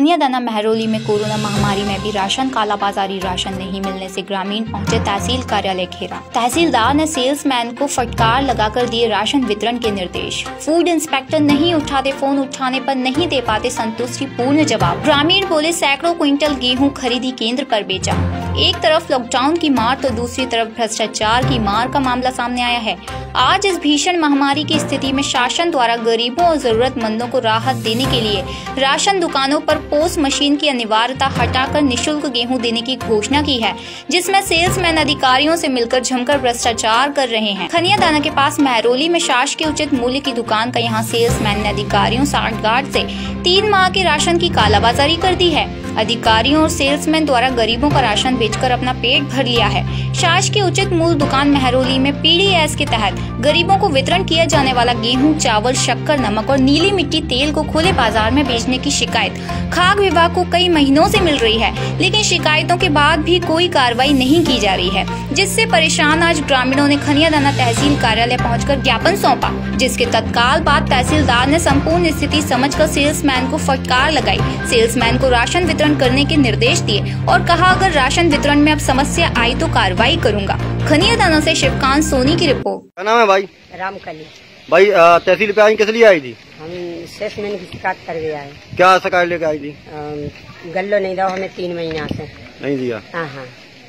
खनियादाना महरौली में कोरोना महामारी में भी राशन कालाबाजारी, राशन नहीं मिलने से ग्रामीण पहुंचे तहसील कार्यालय घेरा। तहसीलदार ने सेल्समैन को फटकार लगाकर दिए राशन वितरण के निर्देश। फूड इंस्पेक्टर नहीं उठाते फोन, उठाने पर नहीं दे पाते संतुष्टि पूर्ण जवाब। ग्रामीण बोले सैकड़ों क्विंटल गेहूं खरीदी केंद्र पर बेचा। एक तरफ लॉकडाउन की मार तो दूसरी तरफ भ्रष्टाचार की मार का मामला सामने आया है। आज इस भीषण महामारी की स्थिति में शासन द्वारा गरीबों और जरूरतमंदों को राहत देने के लिए राशन दुकानों पर पोस्ट मशीन की अनिवार्यता हटाकर निःशुल्क गेहूं देने की घोषणा की है, जिसमें सेल्समैन अधिकारियों से मिलकर जमकर भ्रष्टाचार कर रहे हैं। खनियादाना के पास महरौली में शासन के उचित मूल्य की दुकान का यहां सेल्समैन ने अधिकारियों साठगांठ से 3 माह के राशन की कालाबाजारी कर दी है। अधिकारियों और सेल्समैन द्वारा गरीबों का राशन बेचकर अपना पेट भर लिया है। शासन की उचित मूल्य दुकान महरौली में पीडीएस के तहत गरीबों को वितरण किया जाने वाला गेहूं, चावल, शक्कर, नमक और नीली मिट्टी तेल को खुले बाजार में बेचने की शिकायत खाद्य विभाग को कई महीनों से मिल रही है, लेकिन शिकायतों के बाद भी कोई कार्रवाई नहीं की जा रही है, जिससे परेशान आज ग्रामीणों ने खनियादाना तहसील कार्यालय पहुंचकर ज्ञापन सौंपा, जिसके तत्काल बाद तहसीलदार ने संपूर्ण स्थिति समझकर सेल्समैन को फटकार लगाई। सेल्समैन को राशन वितरण करने के निर्देश दिए और कहा अगर राशन वितरण में अब समस्या आई तो कार्रवाई करूंगा। खनियादाना से शिवकांत सोनी की रिपोर्ट। क्या नाम है भाई? रामकली। भाई तहसील पे आई, किस लिए आई थी? हम सेल्समैन की शिकायत कर गया है। क्या शिकायत लेके आई थी? गल्लो नहीं दो हमें 3 महीना से नहीं दिया। हाँ।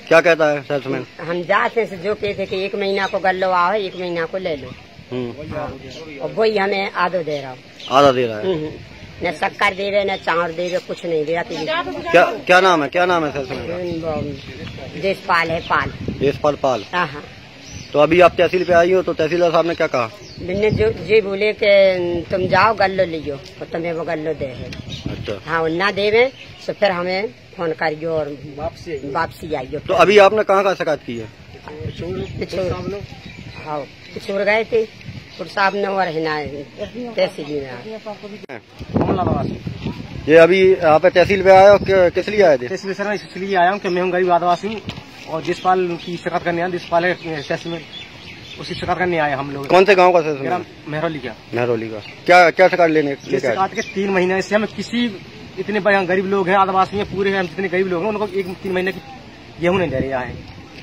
क्या कहता है सेल्समैन? हम जाते से जो कहते कि 1 महीना को गल्लो आओ, 1 महीना को ले लो। और वही हमें आधा दे रहा है। न शक्कर दे रहे, न चावल दे रहे, कुछ नहीं दे रहा। क्या नाम है सेल्समैन? देशपाल है। देशपाल पाल। हाँ। तो अभी आप तहसील पे आई हो, तो तहसीलदार साहब ने क्या कहा? मैंने जो बोले कि तुम जाओ गल्लो लियो तो तुम्हें वो गल्लो दे है। अच्छा। हाँ, ना देवे तो फिर हमें फोन करियो और वापसी आइयो। तो अभी आपने कहाँ शिकायत की है? पिछोड़ गए थे साहब ने और तहसील में। ये अभी यहाँ पे तहसील पे आया हो, किस लिए आए थे? तहसील सर इसलिए आया हूँ कि मैं हूँ गरीब आदिवासी हूँ और देशपाल की शिकायत करने आया। देशपाल है तहसील में, उसी शिकायत करने आए हम लोग। कौन से गांव का सेल्समैन? महरौली का। क्या शिकायत लेने? शिकायत के 3 महीने से हमें किसी इतने गरीब लोग हैं, आदिवासी हैं पूरे हैं, हम जितने गरीब लोग हैं उनको 3 महीने की गेहूँ नहीं दे रहे यहाँ।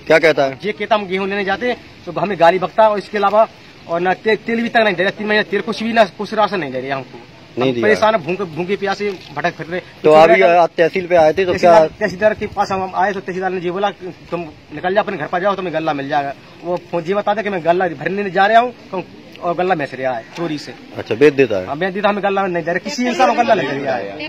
क्या कहता है? ये कहता हम गेहूँ लेने जाते तो हमें गाली बकता और इसके अलावा और न तेल भी तक नहीं दे रहे। 3 महीने तेल कुछ भी ना, कुछ राशन नहीं दे रहे हमको। नहीं दिया। परेशान भूखे प्यासे भटक फिर रहे। तो अभी तहसील पे आए थे तो क्या तहसीलदार के पास हम आए तो तहसीलदार ने जी बोला तुम निकल जाओ अपने घर पर जाओ, तुम्हें गल्ला मिल जाएगा। वो जी बता दे कि मैं गल्ला भरने जा रहा हूँ और गल्ला बेच रहा है चोरी से। अच्छा, बेच देता है? बेच देता, हमें गल्ला नहीं दे रहा, किसी इंसान को गल्ला नहीं दे रहा है।